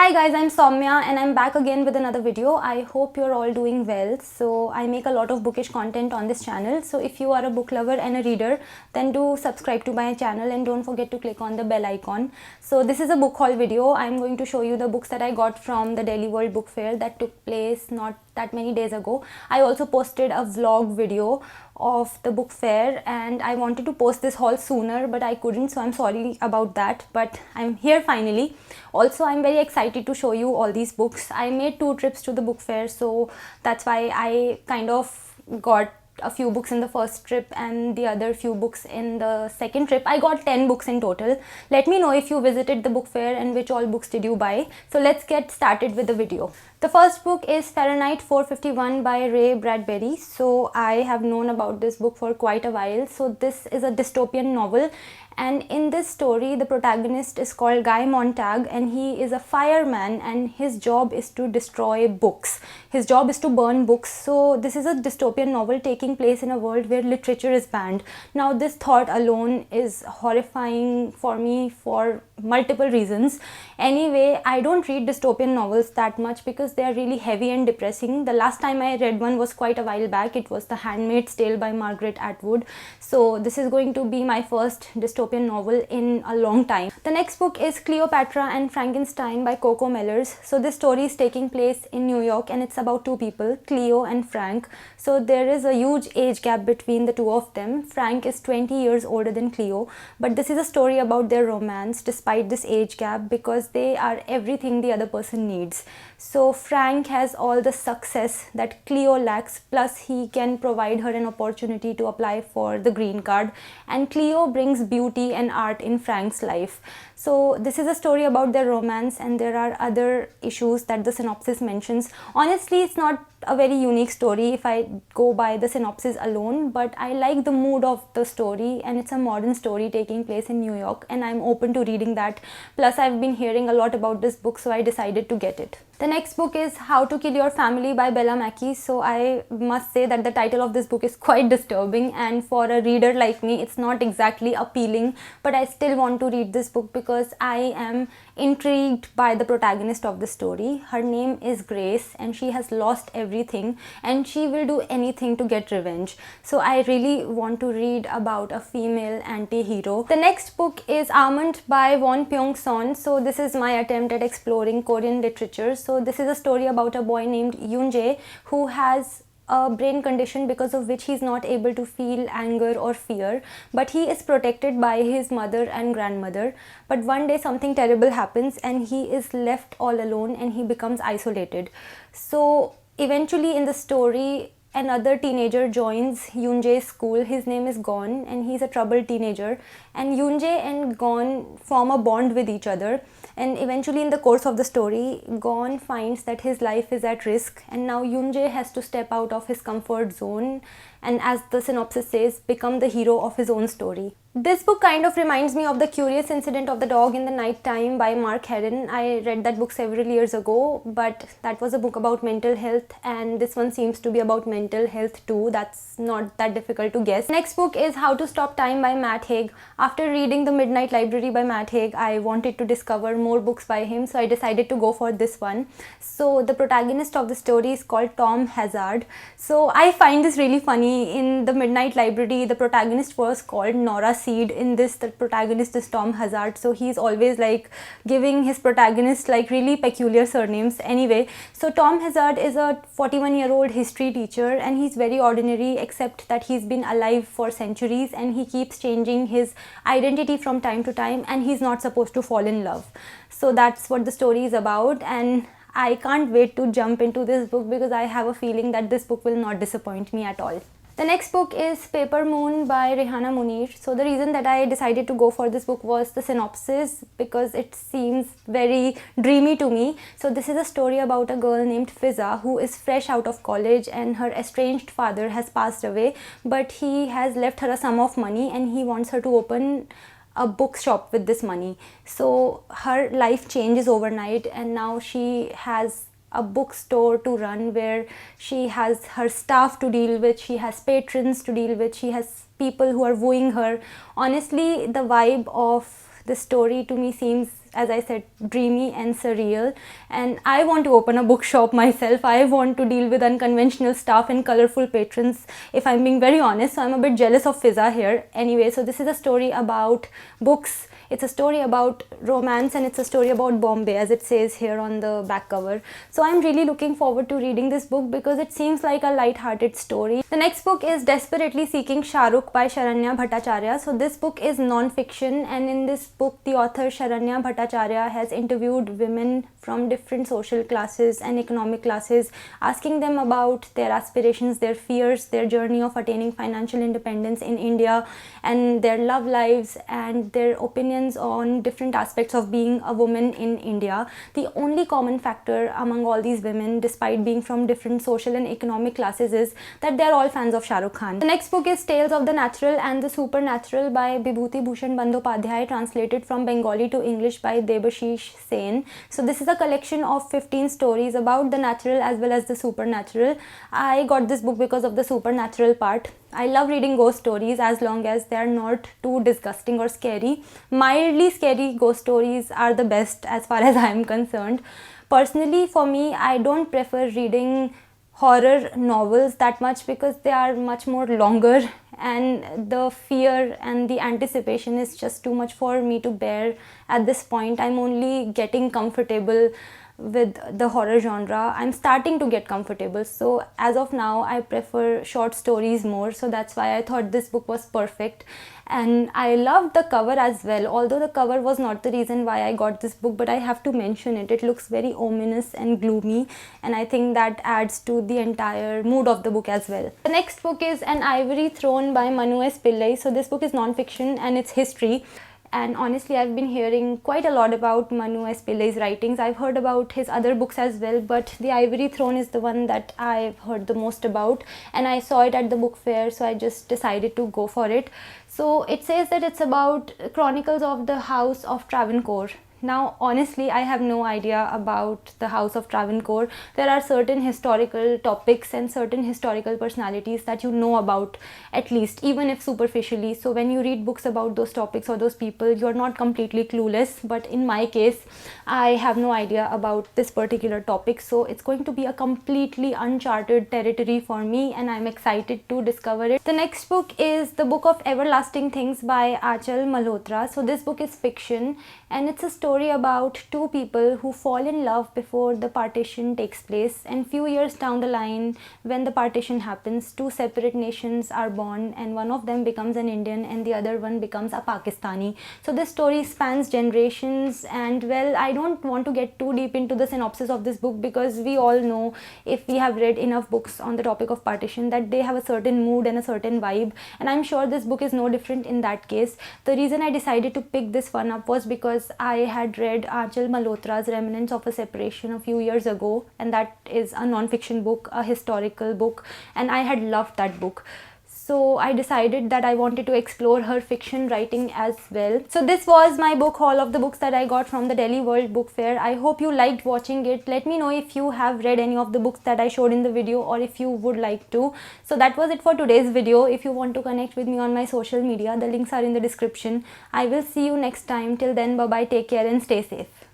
Hi guys, I'm Saumya and I'm back again with another video. I hope you're all doing well. So I make a lot of bookish content on this channel. So if you are a book lover and a reader, then do subscribe to my channel and don't forget to click on the bell icon. So this is a book haul video. I'm going to show you the books that I got from the Delhi World Book Fair that took place not that many days ago. I also posted a vlog video of the book fair and I wanted to post this haul sooner but I couldn't, so I'm sorry about that, but I'm here finally. Also, I'm very excited to show you all these books. I made 2 trips to the book fair, so that's why I kind of got a few books in the first trip and the other few books in the second trip. I got 10 books in total. Let me know if you visited the book fair and which all books did you buy. So let's get started with the video. The first book is Fahrenheit 451 by Ray Bradbury. So I have known about this book for quite a while. So this is a dystopian novel, and in this story the protagonist is called Guy Montag and he is a fireman and his job is to destroy books. His job is to burn books. So this is a dystopian novel taking place in a world where literature is banned. Now this thought alone is horrifying for me for multiple reasons. Anyway, I don't read dystopian novels that much because they are really heavy and depressing. The last time I read one was quite a while back. It was The Handmaid's Tale by Margaret Atwood. So this is going to be my first dystopian novel in a long time. The next book is Cleopatra and Frankenstein by Coco Mellors. So this story is taking place in New York and it's about 2 people, Cleo and Frank. So there is a huge age gap between the 2 of them. Frank is 20 years older than Cleo, but this is a story about their romance despite this age gap because they are everything the other person needs. So Frank has all the success that Cleo lacks, plus he can provide her an opportunity to apply for the green card, and Cleo brings beauty and art in Frank's life. So this is a story about their romance and there are other issues that the synopsis mentions. Honestly, it's not a very unique story if I go by the synopsis alone, but I like the mood of the story and it's a modern story taking place in New York and I'm open to reading that. Plus I've been hearing a lot about this book, so I decided to get it. The next book is How to Kill Your Family by Bella Mackie. So I must say that the title of this book is quite disturbing and for a reader like me it's not exactly appealing, but I still want to read this book because I am intrigued by the protagonist of the story. Her name is Grace and she has lost everything and she will do anything to get revenge. So I really want to read about a female anti-hero. The next book is Almond by Won Pyong-son. So this is my attempt at exploring Korean literature. So this is a story about a boy named Yoon-jae who has a brain condition because of which he is not able to feel anger or fear, but he is protected by his mother and grandmother. But one day something terrible happens and he is left all alone and he becomes isolated. So eventually in the story another teenager joins Yoon-jae's school. His name is Gon and he's a troubled teenager, and Yoon-jae and Gon form a bond with each other, and eventually in the course of the story Gon finds that his life is at risk and now Yoon-jae has to step out of his comfort zone and, as the synopsis says, become the hero of his own story. This book kind of reminds me of The Curious Incident of the Dog in the Night Time by Mark Herron. I read that book several years ago, but that was a book about mental health and this one seems to be about mental health too. That's not that difficult to guess. Next book is How to Stop Time by Matt Haig. After reading The Midnight Library by Matt Haig, I wanted to discover more books by him, so I decided to go for this one. So the protagonist of the story is called Tom Hazard. So I find this really funny. In The Midnight Library, the protagonist was called Nora Seed. In this, the protagonist is Tom Hazard, so he's always like giving his protagonist like really peculiar surnames. Anyway, so Tom Hazard is a 41-year-old history teacher and he's very ordinary except that he's been alive for centuries and he keeps changing his identity from time to time and he's not supposed to fall in love. So that's what the story is about and I can't wait to jump into this book because I have a feeling that this book will not disappoint me at all. The next book is Paper Moon by Rehana Munir. So the reason that I decided to go for this book was the synopsis because it seems very dreamy to me. So this is a story about a girl named Fiza who is fresh out of college and her estranged father has passed away, but he has left her a sum of money and he wants her to open a bookshop with this money. So her life changes overnight and now she has a bookstore to run where she has her staff to deal with, she has patrons to deal with, she has people who are wooing her. Honestly, the vibe of the story to me seems as I said, dreamy and surreal. And I want to open a bookshop myself. I want to deal with unconventional staff and colorful patrons, if I'm being very honest. So I'm a bit jealous of Fiza here. Anyway, so this is a story about books. It's a story about romance, and it's a story about Bombay, as it says here on the back cover. So I'm really looking forward to reading this book because it seems like a light-hearted story. The next book is Desperately Seeking Shahrukh by Sharanya Bhattacharya. So this book is non-fiction, and in this book the author Sharanya Bhattacharya has interviewed women from different social classes and economic classes, asking them about their aspirations, their fears, their journey of attaining financial independence in India, and their love lives and their opinions on different aspects of being a woman in India. The only common factor among all these women, despite being from different social and economic classes, is that they are all fans of Shah Rukh Khan. The next book is Tales of the Natural and the Supernatural by Bibhuti Bhushan Bandyopadhyay, translated from Bengali to English by Debashish Sen. So this is a collection of 15 stories about the natural as well as the supernatural. I got this book because of the supernatural part. I love reading ghost stories as long as they are not too disgusting or scary. Mildly scary ghost stories are the best as far as I am concerned. Personally, for me, I don't prefer reading horror novels that much because they are much more longer, and the fear and the anticipation is just too much for me to bear at this point. I'm only getting comfortable with the horror genre. I'm starting to get comfortable, so as of now I prefer short stories more. So that's why I thought this book was perfect. And I loved the cover as well, although the cover was not the reason why I got this book, but I have to mention it. It looks very ominous and gloomy, and I think that adds to the entire mood of the book as well. The next book is An Ivory Throne by Manu S. Pillai. So this book is non-fiction and it's history. And honestly, I've been hearing quite a lot about Manu S. Pillai's writings. I've heard about his other books as well, but The Ivory Throne is the one that I've heard the most about, and I saw it at the book fair, so I just decided to go for it. So it says that it's about chronicles of the House of Travancore. Now, honestly, I have no idea about the House of Travancore. There are certain historical topics and certain historical personalities that you know about, at least, even if superficially. So when you read books about those topics or those people, you're not completely clueless. But in my case, I have no idea about this particular topic. So it's going to be a completely uncharted territory for me, and I'm excited to discover it. The next book is The Book of Everlasting Things by Achal Malhotra. So this book is fiction, and it's a story about two people who fall in love before the partition takes place, and few years down the line, when the partition happens, two separate nations are born, and one of them becomes an Indian and the other one becomes a Pakistani. So this story spans generations, and well, I don't want to get too deep into the synopsis of this book because we all know, if we have read enough books on the topic of partition, that they have a certain mood and a certain vibe, and I'm sure this book is no different in that case. The reason I decided to pick this one up was because I had read Achal Malhotra's Remnants of a Separation a few years ago, and that is a non-fiction book, a historical book, and I had loved that book. So I decided that I wanted to explore her fiction writing as well. So this was my book haul of the books that I got from the Delhi World Book Fair. I hope you liked watching it. Let me know if you have read any of the books that I showed in the video, or if you would like to. So that was it for today's video. If you want to connect with me on my social media, the links are in the description. I will see you next time. Till then, bye bye, take care and stay safe.